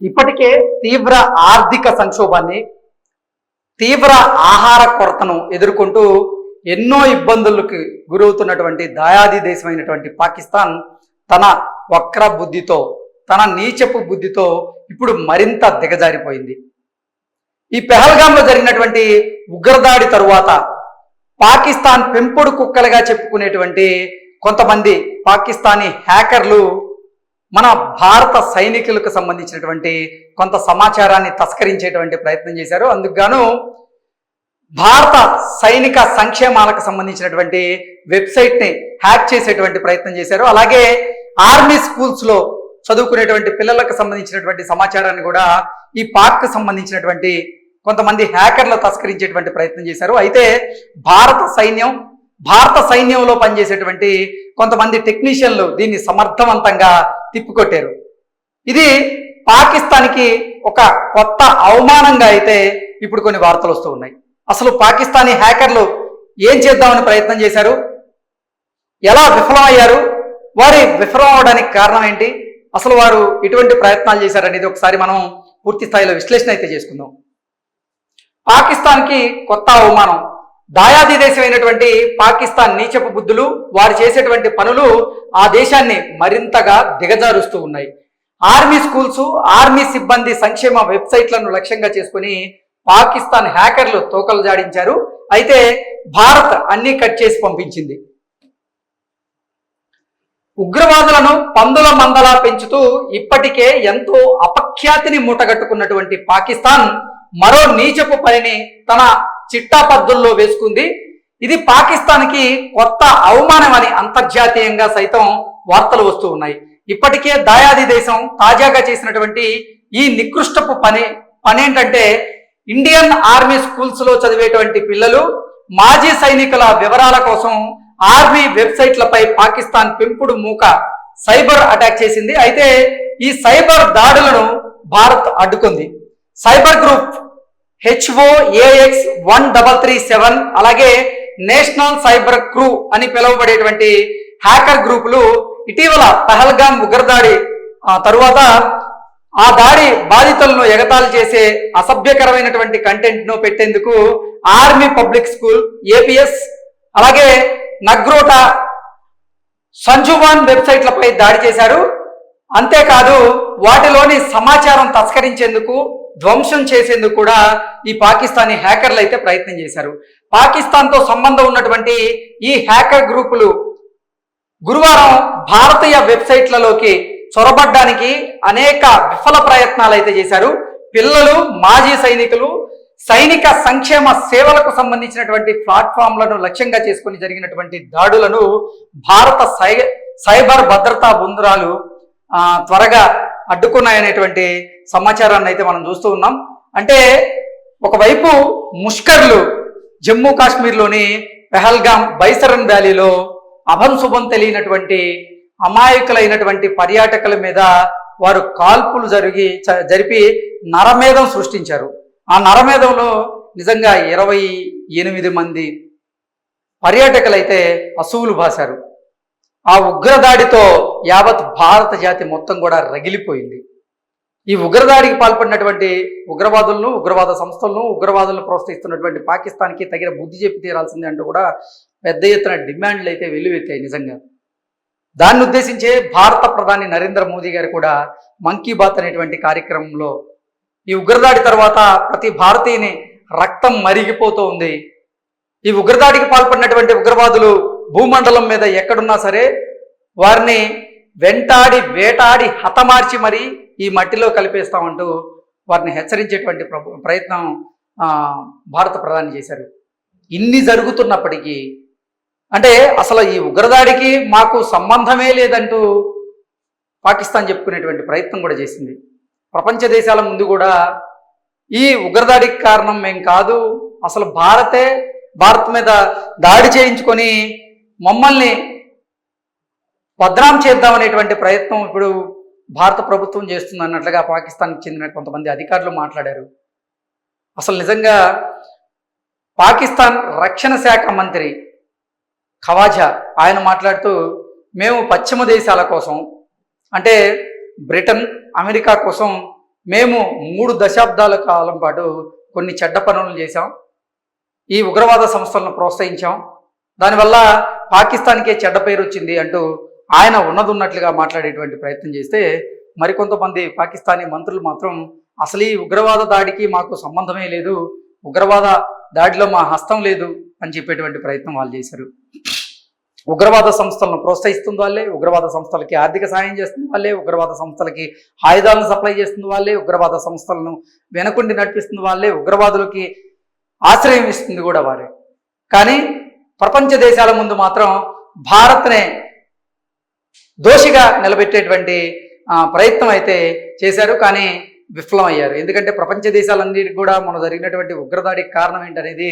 ఇప్పటికే తీవ్ర ఆర్థిక సంక్షోభాన్ని, తీవ్ర ఆహార కొరతను ఎదుర్కొంటూ ఎన్నో ఇబ్బందులకు గురవుతున్నటువంటి దాయాది దేశమైనటువంటి పాకిస్తాన్ తన వక్ర బుద్ధితో, తన నీచపు బుద్ధితో ఇప్పుడు మరింత దిగజారిపోయింది. ఈ పెహల్గాంలో జరిగినటువంటి ఉగ్రదాడి తరువాత పాకిస్తాన్ పెంపుడు కుక్కలుగా చెప్పుకునేటువంటి కొంతమంది పాకిస్తానీ హ్యాకర్లు మన భారత సైనికులకు సంబంధించినటువంటి కొంత సమాచారాన్ని తస్కరించేటువంటి ప్రయత్నం చేశారు. అందుకు గాను భారత సైనిక సంక్షేమాలకు సంబంధించినటువంటి వెబ్సైట్ని హ్యాక్ చేసేటువంటి ప్రయత్నం చేశారు. అలాగే ఆర్మీ స్కూల్స్లో చదువుకునేటువంటి పిల్లలకు సంబంధించినటువంటి సమాచారాన్ని కూడా ఈ పాక్కు సంబంధించినటువంటి కొంతమంది హ్యాకర్లు తస్కరించేటువంటి ప్రయత్నం చేశారు. అయితే భారత సైన్యంలో పనిచేసేటువంటి కొంతమంది టెక్నీషియన్లు దీన్ని సమర్థవంతంగా తిప్పికొట్టారు. ఇది పాకిస్తాన్కి ఒక కొత్త అవమానంగా అయితే ఇప్పుడు కొన్ని వార్తలు వస్తూ ఉన్నాయి. అసలు పాకిస్తానీ హ్యాకర్లు ఏం చేద్దామని ప్రయత్నం చేశారు, ఎలా విఫలమయ్యారు, వారి విఫలం అవడానికి కారణం ఏంటి, అసలు వారు ఎటువంటి ప్రయత్నాలు చేశారనేది ఒకసారి మనం పూర్తి స్థాయిలో విశ్లేషణ అయితే చేసుకుందాం. పాకిస్తాన్కి కొత్త అవమానం. దాయాది దేశమైనటువంటి పాకిస్తాన్ నీచపు బుద్ధులు, వారు చేసేటువంటి పనులు ఆ దేశాన్ని మరింతగా దిగజారుస్తూ ఉన్నాయి. ఆర్మీ స్కూల్స్, ఆర్మీ సిబ్బంది సంక్షేమ వెబ్సైట్లను లక్ష్యంగా చేసుకుని పాకిస్తాన్ హ్యాకర్లు తోకలు జాడించారు. అయితే భారత్ అన్ని కట్ చేసి పంపించింది. ఉగ్రవాదులను పందుల మందలా పెంచుతూ ఇప్పటికే ఎంతో అపఖ్యాతిని మూటగట్టుకున్నటువంటి పాకిస్తాన్ మరో నీచపు పనిని తన చిట్టాపద్దుల్లో వేసుకుంది. ఇది పాకిస్తాన్కి కొత్త అవమానం అని అంతర్జాతీయంగా సైతం వార్తలు వస్తూ ఉన్నాయి. ఇప్పటికే దాయాది దేశం తాజాగా చేసినటువంటి ఈ నికృష్టపు పనేంటంటే ఇండియన్ ఆర్మీ స్కూల్స్ లో చదివేటువంటి పిల్లలు, మాజీ సైనికుల వివరాల కోసం ఆర్మీ వెబ్సైట్లపై పాకిస్తాన్ పెంపుడు మూక సైబర్ అటాక్ చేసింది. అయితే ఈ సైబర్ దాడులను భారత్ అడ్డుకుంది. సైబర్ గ్రూప్ HOAX 1337 అలాగే నేషనల్ సైబర్ క్రూ అని పిలువబడేటువంటి హ్యాకర్ గ్రూపులు ఇటీవల పహల్గాం ఉగ్రదాడి తరువాత ఆ దాడి బాధితులను ఎగతాళి చేసే అసభ్యకరమైనటువంటి కంటెంట్ను పెట్టేందుకు ఆర్మీ పబ్లిక్ స్కూల్ APS అలాగే నగ్రోటా, సంజువాన్ వెబ్సైట్లపై దాడి చేశారు. అంతేకాదు వాటిలోని సమాచారం తస్కరించేందుకు, ధ్వంసం చేసేందుకు కూడా ఈ పాకిస్తానీ హ్యాకర్లు అయితే ప్రయత్నం చేశారు. పాకిస్తాన్తో సంబంధం ఉన్నటువంటి ఈ హ్యాకర్ గ్రూపులు గురువారం భారతీయ వెబ్సైట్లలోకి చొరబడ్డానికి అనేక విఫల ప్రయత్నాలు అయితే చేశారు. పిల్లలు, మాజీ సైనికులు, సైనిక సంక్షేమ సేవలకు సంబంధించినటువంటి ప్లాట్ఫామ్లను లక్ష్యంగా చేసుకుని జరిగినటువంటి దాడులను భారత సైబర్ భద్రతా బృందాలు త్వరగా అడ్డుకున్నాయనేటువంటి సమాచారాన్ని అయితే మనం చూస్తూ ఉన్నాం. అంటే ఒకవైపు ముష్కర్లు జమ్మూ కాశ్మీర్లోని పెహల్గాం, బైసరన్ వ్యాలీలో అభంశుభం తెలియనటువంటి అమాయకులైనటువంటి పర్యాటకుల మీద వారు కాల్పులు జరిపి నరమేధం సృష్టించారు. ఆ నరమేధంలో నిజంగా 28 మంది పర్యాటకులైతే అసువులు బాశారు. ఆ ఉగ్రదాడితో యావత్ భారత జాతి మొత్తం కూడా రగిలిపోయింది. ఈ ఉగ్రదాడికి పాల్పడినటువంటి ఉగ్రవాదులను, ఉగ్రవాద సంస్థలను, ఉగ్రవాదులను ప్రోత్సహిస్తున్నటువంటి పాకిస్తాన్కి తగిన బుద్ధి చెప్పి తీరాల్సిందే అంటూ కూడా పెద్ద ఎత్తున డిమాండ్లు అయితే వెల్లువెత్తాయి. నిజంగా దాన్ని ఉద్దేశించే భారత ప్రధాని నరేంద్ర మోదీ గారు కూడా మన్ కీ బాత్ అనేటువంటి కార్యక్రమంలో ఈ ఉగ్రదాడి తర్వాత ప్రతి భారతీయుని రక్తం మరిగిపోతూ ఉంది. ఈ ఉగ్రదాడికి పాల్పడినటువంటి ఉగ్రవాదులు భూమండలం మీద ఎక్కడున్నా సరే వారిని వెంటాడి, వేటాడి, హతమార్చి మరీ ఈ మట్టిలో కలిపేస్తామంటూ వారిని హెచ్చరించేటువంటి ప్రయత్నం భారత ప్రధాని చేశారు. ఇన్ని జరుగుతున్నప్పటికీ, అంటే అసలు ఈ ఉగ్రదాడికి మాకు సంబంధమే లేదంటూ పాకిస్తాన్ చెప్పుకునేటువంటి ప్రయత్నం కూడా చేసింది. ప్రపంచ దేశాల ముందు కూడా ఈ ఉగ్రదాడికి కారణం మేం కాదు, అసలు భారత్ మీద దాడి చేయించుకొని మమ్మల్ని బద్నాం చేద్దామనేటువంటి ప్రయత్నం ఇప్పుడు భారత ప్రభుత్వం చేస్తుంది అన్నట్లుగా పాకిస్తాన్కి చెందిన కొంతమంది అధికారులు మాట్లాడారు. అసలు నిజంగా పాకిస్తాన్ రక్షణ శాఖ మంత్రి ఖవాజా ఆయన మాట్లాడుతూ, మేము పశ్చిమ దేశాల కోసం, అంటే బ్రిటన్, అమెరికా కోసం మేము 3 దశాబ్దాల కాలం పాటు కొన్ని చెడ్డ పనులు చేశాం, ఈ ఉగ్రవాద సంస్థలను ప్రోత్సహించాం, దానివల్ల పాకిస్తాన్కే చెడ్డ పేరు వచ్చింది అంటూ ఆయన ఉన్నట్లుగా మాట్లాడేటువంటి ప్రయత్నం చేస్తే, మరికొంతమంది పాకిస్తానీ మంత్రులు మాత్రం అసలు ఈ ఉగ్రవాద దాడికి మాకు సంబంధమే లేదు, ఉగ్రవాద దాడిలో మా హస్తం లేదు అని చెప్పేటువంటి ప్రయత్నం వాళ్ళు చేశారు. ఉగ్రవాద సంస్థలను ప్రోత్సహిస్తుంది వాళ్ళే, ఉగ్రవాద సంస్థలకి ఆర్థిక సాయం చేస్తుంది వాళ్ళే, ఉగ్రవాద సంస్థలకి ఆయుధాలను సప్లై చేస్తుంది వాళ్ళే, ఉగ్రవాద సంస్థలను వెనకుండి నడిపిస్తుంది వాళ్ళే, ఉగ్రవాదులకి ఆశ్రయం ఇస్తుంది కూడా వారే. కానీ ప్రపంచ దేశాల ముందు మాత్రం భారత్నే దోషిగా నిలబెట్టేటువంటి ప్రయత్నం అయితే చేశారు, కానీ విఫలమయ్యారు. ఎందుకంటే ప్రపంచ దేశాలన్నిటికీ కూడా మన జరిగినటువంటి ఉగ్రదాడికి కారణం ఏంటనేది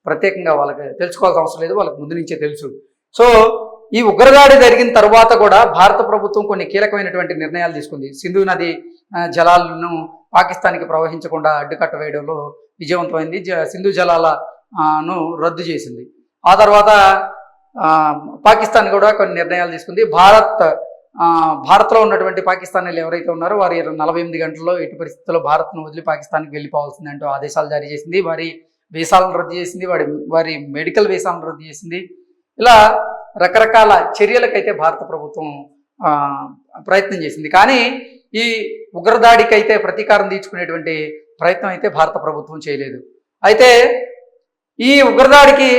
ప్రత్యేకంగా వాళ్ళకి తెలుసుకోవాల్సిన అవసరం లేదు, వాళ్ళకి ముందు నుంచే తెలుసు. సో ఈ ఉగ్రదాడి జరిగిన తర్వాత కూడా భారత ప్రభుత్వం కొన్ని కీలకమైనటువంటి నిర్ణయాలు తీసుకుంది. సింధు నది జలాలను పాకిస్తాన్కి ప్రవహించకుండా అడ్డుకట్ట వేయడంలో విజయవంతమైంది. సింధు జలాలను రద్దు చేసింది. ఆ తర్వాత పాకిస్తాన్ కూడా కొన్ని నిర్ణయాలు తీసుకుంది. భారత్లో ఉన్నటువంటి పాకిస్తానీలు ఎవరైతే ఉన్నారో వారి 48 గంటల్లో ఎట్టి పరిస్థితుల్లో భారత్ను వదిలి పాకిస్తాన్కి వెళ్ళిపోవాల్సింది అంటూ ఆదేశాలు జారీ చేసింది. వారి వీసాలను రద్దు చేసింది, వారి మెడికల్ వీసాలను రద్దు చేసింది. ఇలా రకరకాల చర్యలకైతే భారత ప్రభుత్వం ప్రయత్నం చేసింది. కానీ ఈ ఉగ్రదాడికైతే ప్రతీకారం తీర్చుకునేటువంటి ప్రయత్నం అయితే భారత ప్రభుత్వం చేయలేదు. అయితే ఈ ఉగ్రదాడికి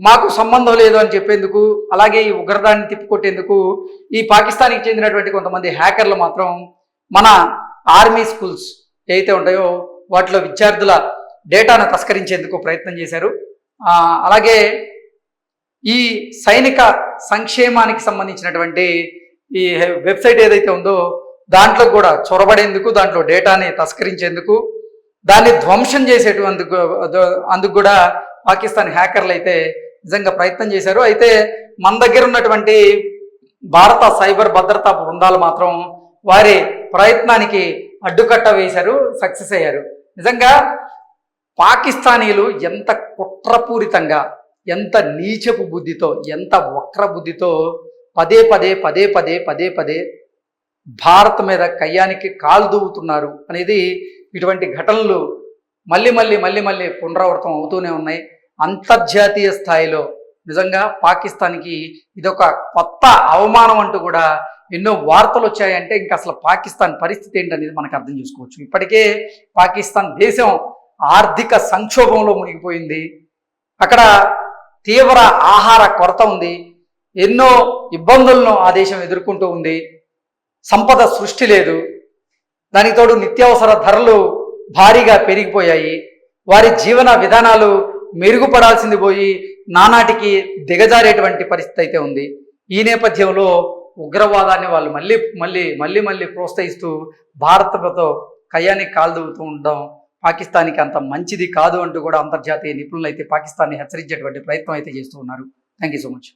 మాకు సంబంధం లేదు అని చెప్పేందుకు, అలాగే ఈ ఉగ్రదాడిని తిప్పికొట్టేందుకు ఈ పాకిస్తాన్కి చెందినటువంటి కొంతమంది హ్యాకర్లు మాత్రం మన ఆర్మీ స్కూల్స్ ఏవైతే ఉంటాయో వాటిలో విద్యార్థుల డేటాను తస్కరించేందుకు ప్రయత్నం చేశారు. అలాగే ఈ సైనిక సంక్షేమానికి సంబంధించినటువంటి ఈ వెబ్సైట్ ఏదైతే ఉందో దాంట్లో కూడా చొరబడేందుకు, దాంట్లో డేటాని తస్కరించేందుకు, దాన్ని ధ్వంసం అందుకు కూడా పాకిస్తాన్ హ్యాకర్లు అయితే నిజంగా ప్రయత్నం చేశారు. అయితే మన దగ్గర ఉన్నటువంటి భారత సైబర్ భద్రతా బృందాలు మాత్రం వారి ప్రయత్నానికి అడ్డుకట్ట వేశారు, సక్సెస్ అయ్యారు. నిజంగా పాకిస్తానీలు ఎంత కుట్రపూరితంగా, ఎంత నీచపు బుద్ధితో, ఎంత వక్ర బుద్ధితో పదే పదే భారత్ మీద కయ్యానికి కాలు దూవుతున్నారు అనేది ఇటువంటి ఘటనలు మళ్ళీ పునరావృతం అవుతూనే ఉన్నాయి. అంతర్జాతీయ స్థాయిలో నిజంగా పాకిస్తాన్కి ఇదొక కొత్త అవమానం అంటూ కూడా ఎన్నో వార్తలు వచ్చాయంటే ఇంకా అసలు పాకిస్తాన్ పరిస్థితి ఏంటనేది మనకు అర్థం చేసుకోవచ్చు. ఇప్పటికే పాకిస్తాన్ దేశం ఆర్థిక సంక్షోభంలో మునిగిపోయింది. అక్కడ తీవ్ర ఆహార కొరత ఉంది, ఎన్నో ఇబ్బందులను ఆ దేశం ఎదుర్కొంటూ ఉంది, సంపద సృష్టి లేదు, దానికి తోడు నిత్యావసర ధరలు భారీగా పెరిగిపోయాయి, వారి జీవన విధానాలు మెరుగుపడాల్సింది పోయి నానాటికి దిగజారేటువంటి పరిస్థితి అయితే ఉంది. ఈ నేపథ్యంలో ఉగ్రవాదాన్ని వాళ్ళు మళ్ళీ ప్రోత్సహిస్తూ భారత్తో కయ్యానికి కాల్దువుతూ ఉండడం పాకిస్తాన్కి అంత మంచిది కాదు అంటూ కూడా అంతర్జాతీయ నిపుణులు అయితే పాకిస్తాన్ని హెచ్చరించేటువంటి ప్రయత్నం అయితే చేస్తూ ఉన్నారు. Thank you so much.